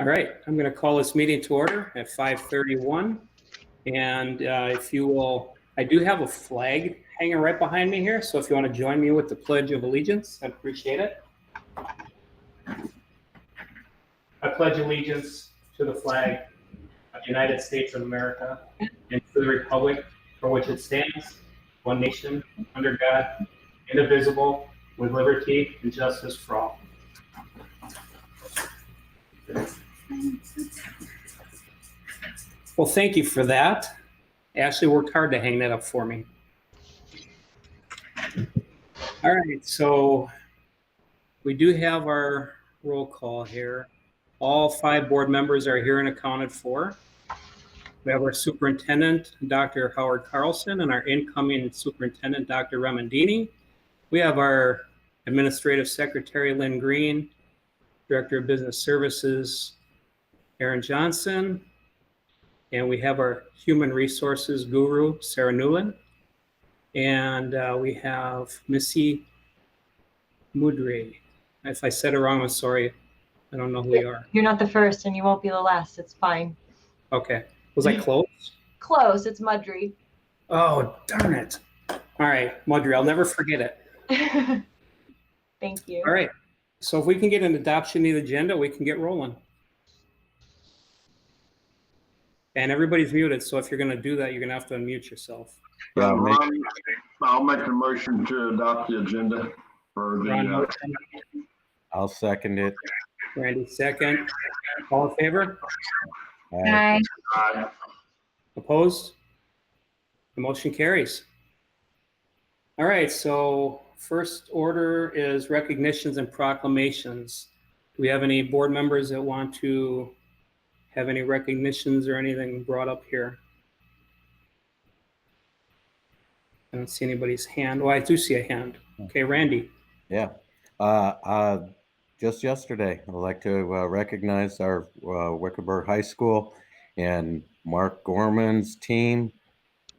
All right, I'm going to call this meeting to order at 5:31. And if you will, I do have a flag hanging right behind me here. So if you want to join me with the Pledge of Allegiance, I'd appreciate it. I pledge allegiance to the flag of the United States of America and to the republic for which it stands, one nation, under God, indivisible, with liberty and justice for all. Well, thank you for that. Ashley worked hard to hang that up for me. All right, so we do have our roll call here. All 5 board members are here and accounted for. We have our superintendent, Dr. Howard Carlson, and our incoming superintendent, Dr. Remendini. We have our administrative secretary, Lynn Green, director of business services, Aaron Johnson, and we have our human resources guru, Sarah Newland, and we have Missy Mudre. If I said it wrong, I'm sorry. I don't know who you are. You're not the first, and you won't be the last. It's fine. Okay. Was I close? Close. It's Mudry. Oh, darn it. All right, Mudry, I'll never forget it. Thank you. All right. So if we can get an adoption of the agenda, we can get rolling. And everybody's muted, so if you're going to do that, you're going to have to unmute yourself. I'll make a motion to adopt the agenda for the. I'll second it. Randy, second. All in favor? Aye. Aye. Opposed? The motion carries. All right, so first order is recognitions and proclamations. Do we have any board members that want to have any recognitions or anything brought up here? I don't see anybody's hand. Well, I do see a hand. Okay, Randy. Yeah. Just yesterday, I'd like to recognize our Wickenburg High School and Mark Gorman's team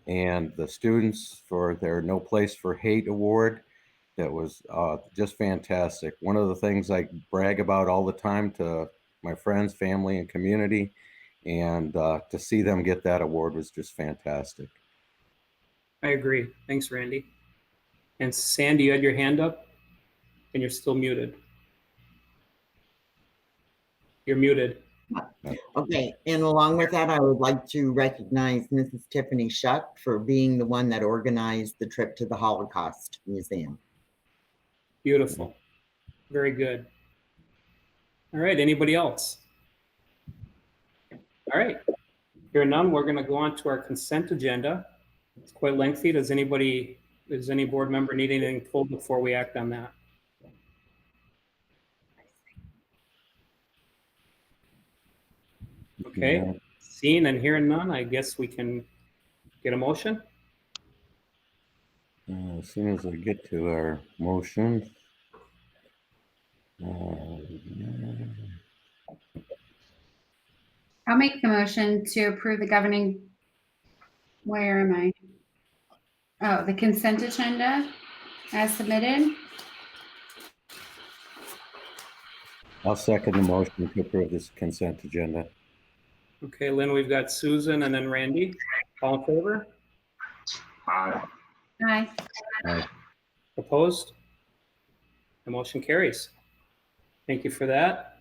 and the students for their No Place for Hate award. That was just fantastic. One of the things I brag about all the time to my friends, family, and community, and to see them get that award was just fantastic. I agree. Thanks, Randy. And Sandy, you had your hand up and you're still muted. You're muted. Okay, and along with that, I would like to recognize Mrs. Tiffany Shutt for being the one that organized the trip to the Holocaust Museum. Beautiful. Very good. All right, anybody else? All right, hearing none, we're going to go on to our consent agenda. It's quite lengthy. Does any board member need anything pulled before we act on that? Okay, seeing and hearing none, I guess we can get a motion. As soon as I get to our motion. I'll make the motion to approve the governing, where am I? Oh, the consent agenda as submitted. I'll second the motion to approve this consent agenda. Okay, Lynn, we've got Susan and then Randy. All in favor? Aye. Aye. Aye. Opposed? The motion carries. Thank you for that.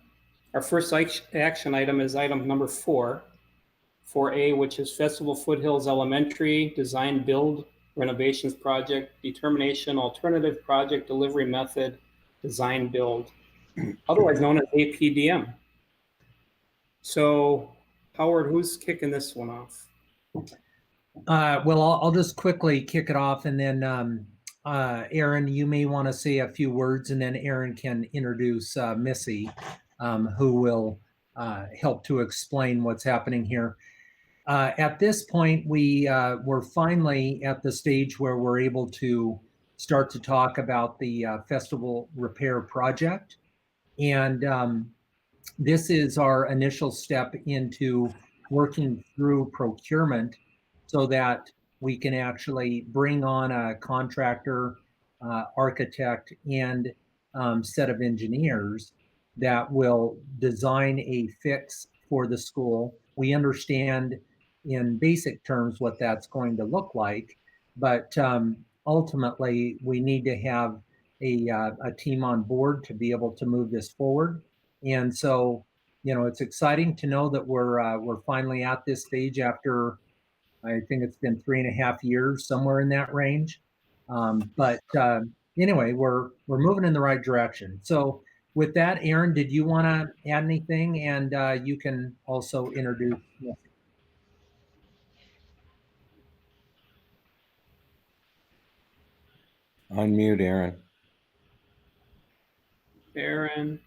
Our first action item is item number 4A, which is Festival Foothills Elementary Design Build Renovations Project Determination Alternative Project Delivery Method Design Build, otherwise known as APDM. So, Howard, who's kicking this one off? Well, I'll just quickly kick it off, and then Aaron, you may want to say a few words, and then Aaron can introduce Missy, who will help to explain what's happening here. At this point, we're finally at the stage where we're able to start to talk about the festival repair project. And this is our initial step into working through procurement so that we can actually bring on a contractor, architect, and set of engineers that will design a fix for the school. We understand in basic terms what that's going to look like, but ultimately we need to have a team on board to be able to move this forward. And so, you know, it's exciting to know that we're finally at this stage after, I think it's been 3.5 years, somewhere in that range. But anyway, we're moving in the right direction. So with that, Aaron, did you want to add anything? And you can also introduce. Unmute, Aaron. Aaron,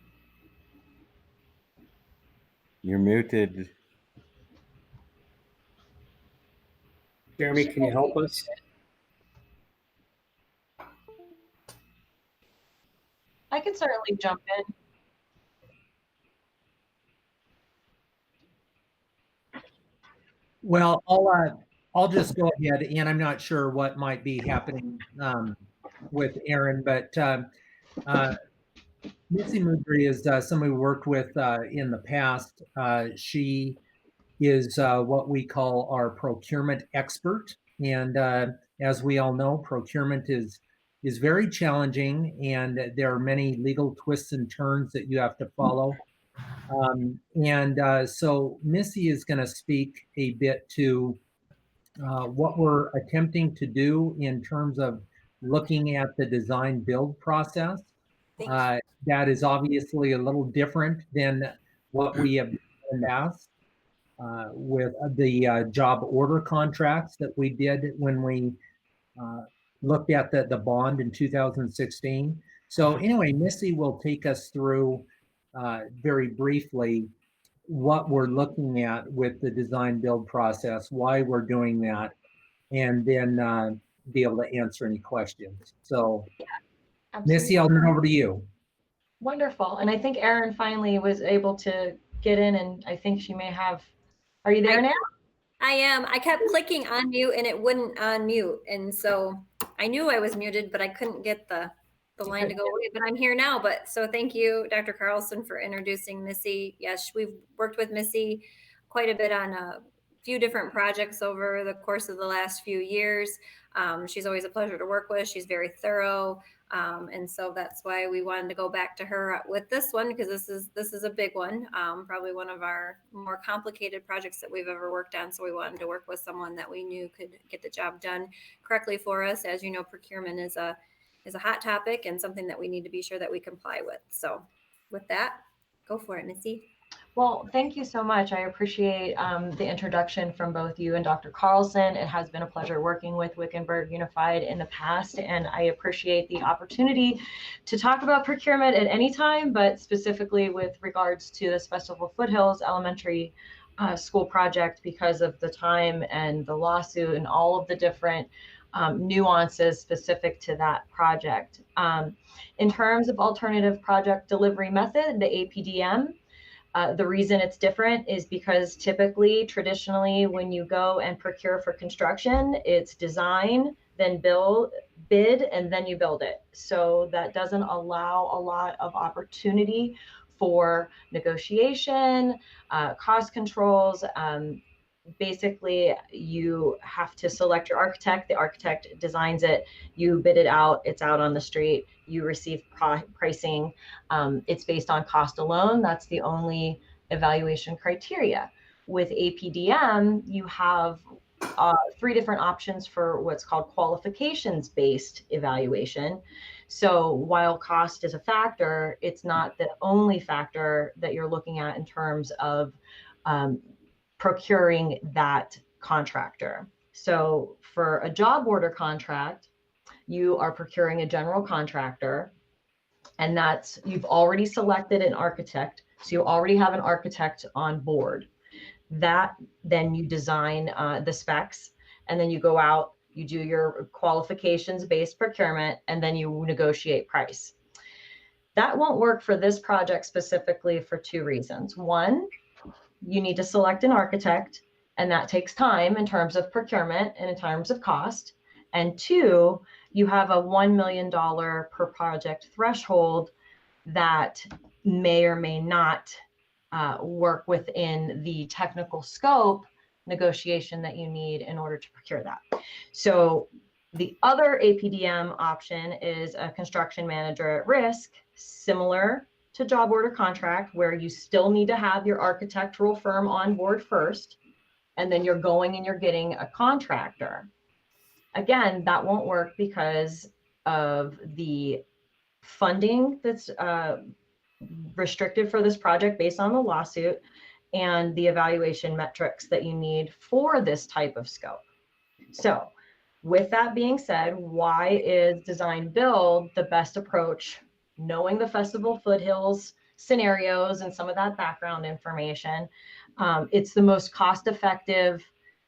You're muted. Jeremy, can you help us? I can certainly jump in. Well, I'll just go ahead, and I'm not sure what might be happening with Aaron, but Missy Mudry is somebody we worked with in the past. She is what we call our procurement expert, and as we all know, procurement is very challenging, and there are many legal twists and turns that you have to follow. So Missy is going to speak a bit to what we're attempting to do in terms of looking at the design build process. That is obviously a little different than what we have done in the past with the job order contracts that we did when we looked at the bond in 2016. So anyway, Missy will take us through very briefly what we're looking at with the design build process, why we're doing that, and then be able to answer any questions. So Missy, I'll turn it over to you. Wonderful. And I think Erin finally was able to get in, and I think she may have. Are you there now? I am. I kept clicking on mute and it wouldn't unmute. And so I knew I was muted, but I couldn't get the line to go away. But I'm here now. But so thank you, Dr. Carlson, for introducing Missy. Yes, we've worked with Missy quite a bit on a few different projects over the course of the last few years. She's always a pleasure to work with. She's very thorough. And so that's why we wanted to go back to her with this one, because this is a big one, probably one of our more complicated projects that we've ever worked on. So we wanted to work with someone that we knew could get the job done correctly for us. As you know, procurement is a hot topic and something that we need to be sure that we comply with. So with that, go for it, Missy. Well, thank you so much. I appreciate the introduction from both you and Dr. Carlson. It has been a pleasure working with Wickenburg Unified in the past, and I appreciate the opportunity to talk about procurement at any time, but specifically with regards to this Festival Foothills Elementary School project because of the time and the lawsuit and all of the different nuances specific to that project. In terms of alternative project delivery method, the APDM, the reason it's different is because typically, traditionally, when you go and procure for construction, it's design, then bid, and then you build it. So that doesn't allow a lot of opportunity for negotiation, cost controls. Basically, you have to select your architect. The architect designs it. You bid it out. It's out on the street. You receive pricing. It's based on cost alone. That's the only evaluation criteria. With APDM, you have 3 different options for what's called qualifications-based evaluation. So while cost is a factor, it's not the only factor that you're looking at in terms of procuring that contractor. So for a job order contract, you are procuring a general contractor, and that's, you've already selected an architect. So you already have an architect on board. That then you design the specs, and then you go out, you do your qualifications-based procurement, and then you negotiate price. That won't work for this project specifically for 2 reasons. One, you need to select an architect, and that takes time in terms of procurement and in terms of cost. And 2, you have a $1 million per project threshold that may or may not work within the technical scope negotiation that you need in order to procure that. So the other APDM option is a construction manager at risk, similar to job order contract, where you still need to have your architectural firm on board first, and then you're going and you're getting a contractor. Again, that won't work because of the funding that's restricted for this project based on the lawsuit and the evaluation metrics that you need for this type of scope. So with that being said, why is design build the best approach? Knowing the festival foothills scenarios and some of that background information, it's the most cost-effective,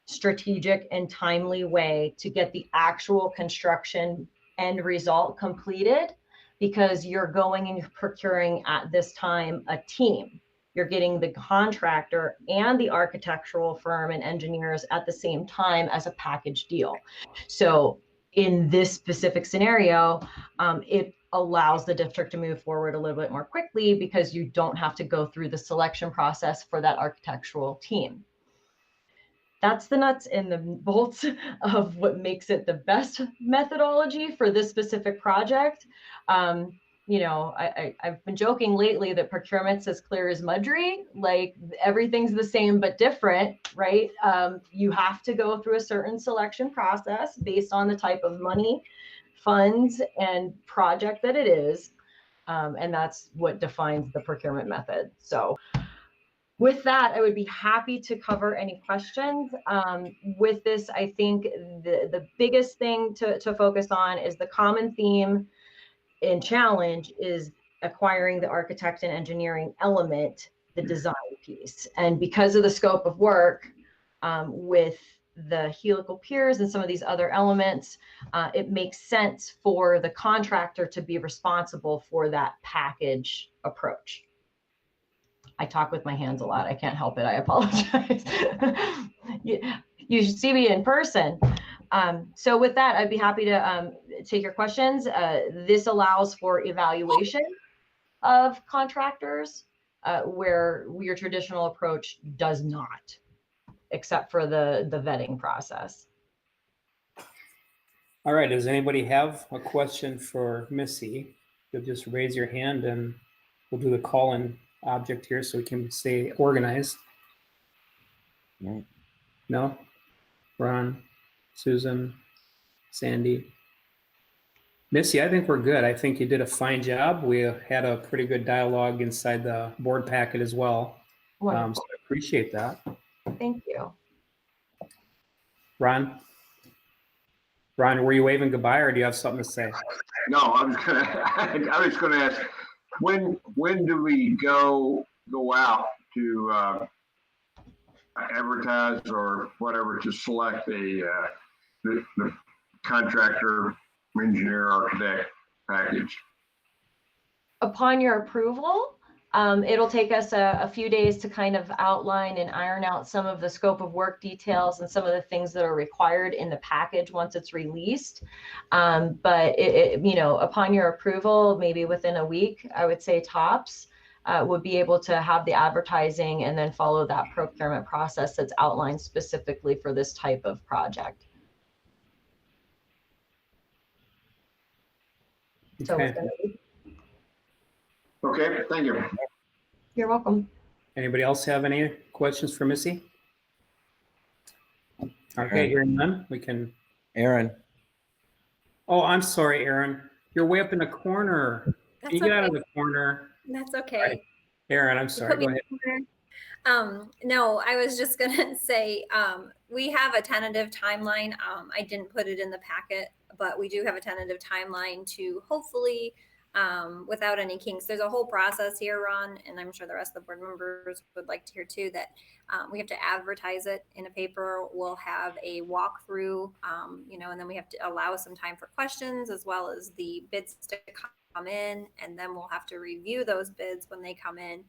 strategic, and timely way to get the actual construction end result completed, because you're going and you're procuring at this time a team. You're getting the contractor and the architectural firm and engineers at the same time as a package deal. So in this specific scenario, it allows the district to move forward a little bit more quickly because you don't have to go through the selection process for that architectural team. That's the nuts and the bolts of what makes it the best methodology for this specific project. You know, I've been joking lately that procurement's as clear as mudry, like everything's the same but different, right? You have to go through a certain selection process based on the type of money, funds, and project that it is. And that's what defines the procurement method. So with that, I would be happy to cover any questions. With this, I think the biggest thing to focus on is the common theme and challenge is acquiring the architect and engineering element, the design piece. And because of the scope of work with the helical piers and some of these other elements, it makes sense for the contractor to be responsible for that package approach. I talk with my hands a lot. I can't help it. I apologize. You should see me in person. So with that, I'd be happy to take your questions. This allows for evaluation of contractors where your traditional approach does not, except for the vetting process. All right, does anybody have a question for Missy? You'll just raise your hand and we'll do the call-in object here so we can stay organized. No. No? Ron, Susan, Sandy. Missy, I think we're good. I think you did a fine job. We had a pretty good dialogue inside the board packet as well. So I appreciate that. Thank you. Ron, were you waving goodbye or do you have something to say? No, I was gonna ask, when do we go out to advertise or whatever to select the contractor, engineer, architect package? Upon your approval, it'll take us a few days to kind of outline and iron out some of the scope of work details and some of the things that are required in the package once it's released. But you know, upon your approval, maybe within a week, I would say tops, would be able to have the advertising and then follow that procurement process that's outlined specifically for this type of project. Okay. Okay, thank you. You're welcome. Anybody else have any questions for Missy? Okay, hearing none, we can. Aaron. Oh, I'm sorry, Aaron. You're way up in the corner. Can you get out of the corner? That's okay. Right. Aaron, I'm sorry. Go ahead. No, I was just gonna say we have a tentative timeline. I didn't put it in the packet, but we do have a tentative timeline to hopefully, without any kinks. There's a whole process here, Ron, and I'm sure the rest of the board members would like to hear too, that we have to advertise it in a paper. We'll have a walkthrough, you know, and then we have to allow some time for questions as well as the bids to come in, and then we'll have to review those bids when they come in.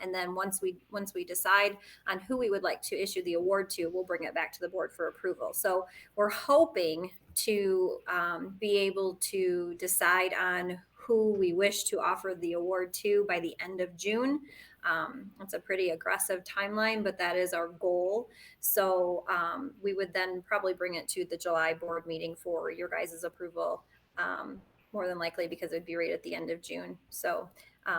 And then once we decide on who we would like to issue the award to, we'll bring it back to the board for approval. So we're hoping to be able to decide on who we wish to offer the award to by the end of June. It's a pretty aggressive timeline, but that is our goal. So we would then probably bring it to the July board meeting for your guys' approval, more than likely, because it'd be right at the end of June. So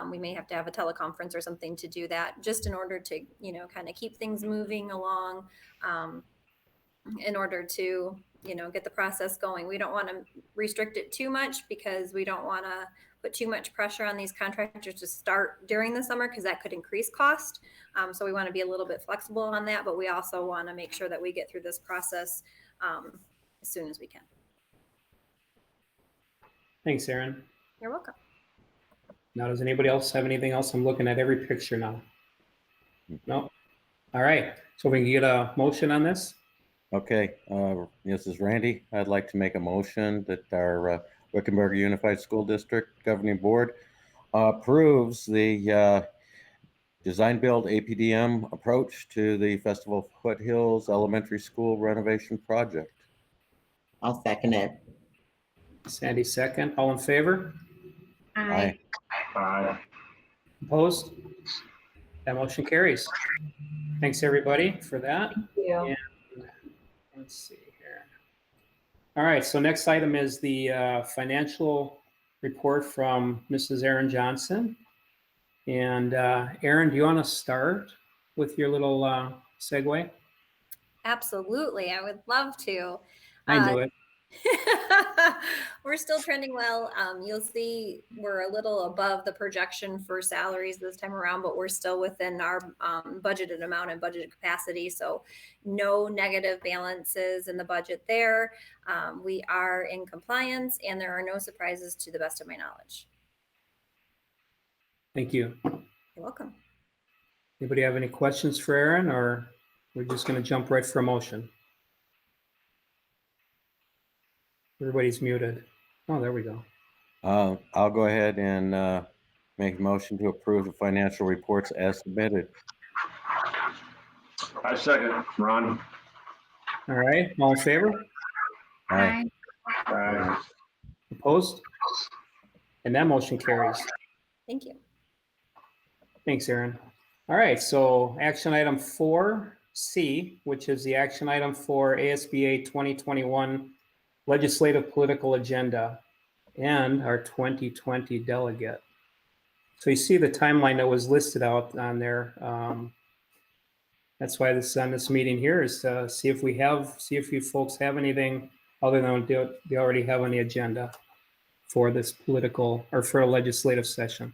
we may have to have a teleconference or something to do that, just in order to, you know, kind of keep things moving along, in order to, you know, get the process going. We don't want to restrict it too much, because we don't want to put too much pressure on these contractors to start during the summer, because that could increase cost. So we want to be a little bit flexible on that, but we also want to make sure that we get through this process as soon as we can. Thanks, Aaron. You're welcome. Now, does anybody else have anything else? I'm looking at every picture now. No? All right. So we can get a motion on this? Okay, this is Randy. I'd like to make a motion that our Wickenburg Unified School District Governing Board approves the design build APDM approach to the Festival of Foothills Elementary School renovation project. I'll second it. Sandy, second. All in favor? Aye. Opposed? That motion carries. Thanks, everybody, for that. Thank you. And let's see here. All right, so next item is the financial report from Mrs. Erin Johnson. And Erin, do you want to start with your little segue? Absolutely. I would love to. I knew it. We're still trending well. You'll see we're a little above the projection for salaries this time around, but we're still within our budgeted amount and budgeted capacity. So no negative balances in the budget there. We are in compliance, and there are no surprises to the best of my knowledge. Thank you. You're welcome. Anybody have any questions for Erin, or we're just going to jump right for a motion? Everybody's muted. Oh, there we go. I'll go ahead and make a motion to approve the financial reports as submitted. I second, Ron. All right, all in favor? Aye. Opposed? And that motion carries. Thank you. Thanks, Erin. All right, so action item 4C, which is the action item for ASBA 2021 legislative political agenda and our 2020 delegate. So you see the timeline that was listed out on there. That's why this on this meeting here is to see if you folks have anything other than they already have on the agenda for this political or for a legislative session.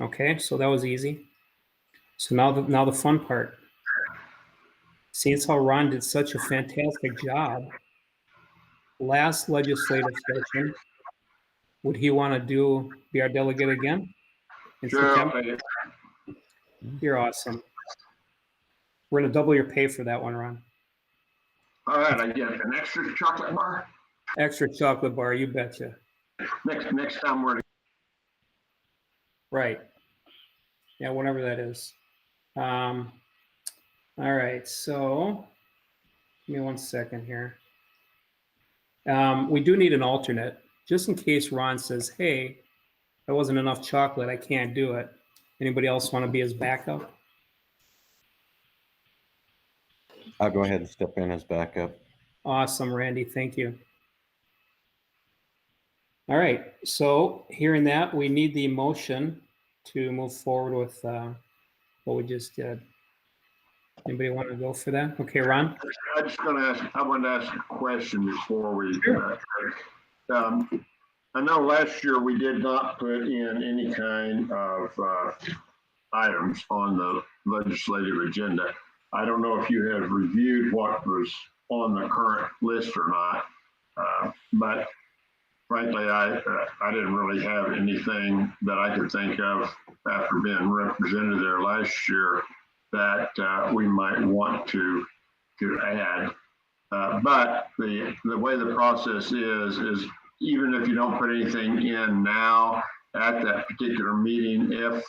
Okay, so that was easy. So now the fun part. Seeing how Ron did such a fantastic job last legislative session, would he want to be our delegate again in September? You're awesome. We're going to double your pay for that one, Ron. All right, I get an extra chocolate bar. Extra chocolate bar, you betcha. Next time we're Right. Yeah, whatever that is. All right, so give me 1 second here. We do need an alternate, just in case Ron says, hey, there wasn't enough chocolate, I can't do it. Anybody else want to be his backup? I'll go ahead and step in as backup. Awesome, Randy, thank you. All right, so hearing that, we need the motion to move forward with what we just did. Anybody want to go for that? Okay, Ron? I wanted to ask a question before we, I know last year we did not put in any kind of items on the legislative agenda. I don't know if you have reviewed what was on the current list or not, but frankly, I didn't really have anything that I could think of after being represented there last year that we might want to add. But the way the process is even if you don't put anything in now at that particular meeting, if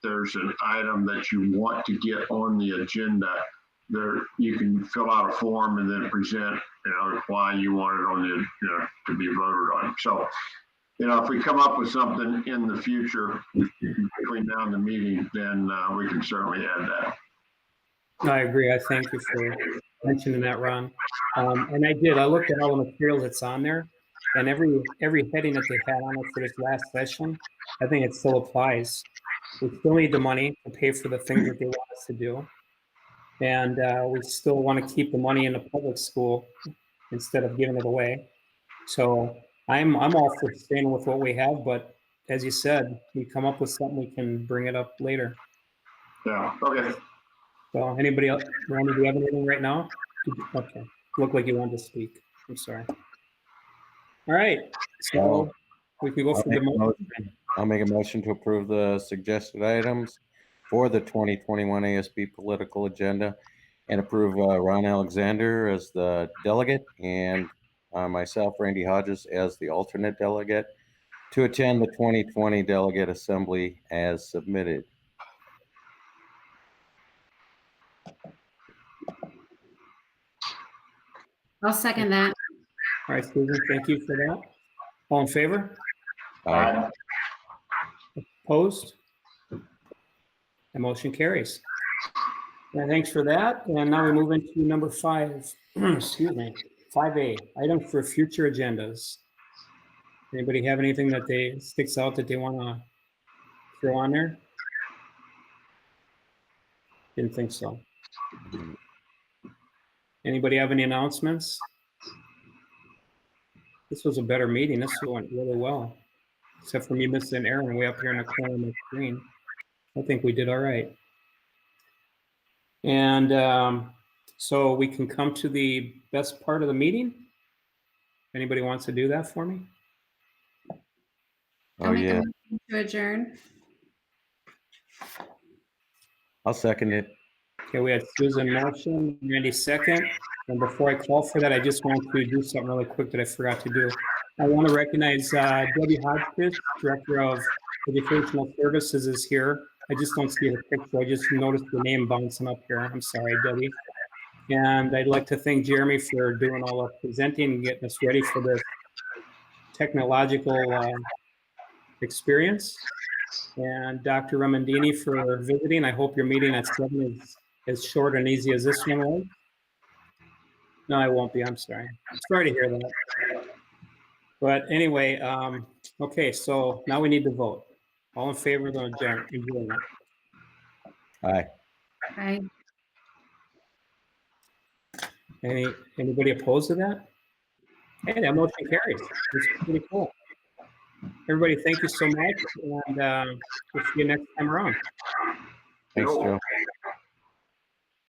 there's an item that you want to get on the agenda, you can fill out a form and then present, why you want it on the, to be voted on. So, if we come up with something in the future between now and the meeting, then we can certainly add that. I agree. I thank you for mentioning that, Ron. And I looked at all the material that's on there, and every heading that they had on it for this last session, I think it still applies. We still need the money to pay for the things that they want us to do. And we still want to keep the money in the public school instead of giving it away. So I'm all for staying with what we have, but as you said, we come up with something, we can bring it up later. Yeah, okay. So anybody else, Randy, do you have anything right now? Okay, looked like you wanted to speak. I'm sorry. All right, so we can go for the motion. I'll make a motion to approve the suggested items for the 2021 ASB political agenda and approve Ron Alexander as the delegate and myself, Randy Hodges, as the alternate delegate to attend the 2020 delegate assembly as submitted. I'll second that. All right, Susan, thank you for that. All in favor? Aye. Opposed? The motion carries. And thanks for that. And now we move into number 5, excuse me, 5A, items for future agendas. Anybody have anything that sticks out that they want to throw on there? Didn't think so. Anybody have any announcements? This was a better meeting. This went really well. Except for me missing Aaron way up here in the corner of the screen. I think we did all right. And so we can come to the best part of the meeting. Anybody wants to do that for me? I'll Oh, make a yeah. motion to adjourn. I'll second it. Okay, we had Susan motion, Randy second. And before I call for that, I just want to do something really quick that I forgot to do. I want to recognize Debbie Hodgkiss, Director of Educational Services is here. I just don't see the picture. I just noticed the name bouncing up here. I'm sorry, Debbie. And I'd like to thank Jeremy for doing all the presenting and getting us ready for this technological experience. And Dr. Ramandini for visiting. I hope your meeting at 7 is as short and easy as this one was. No, I won't be. I'm sorry. Sorry to hear that. But anyway, okay, so now we need to vote. All in favor of the adjournment? Aye. Aye. Anybody opposed to that? Hey, that motion carries. It's pretty cool. Everybody, thank you so much, and we'll see you next time around. Thanks, Joe.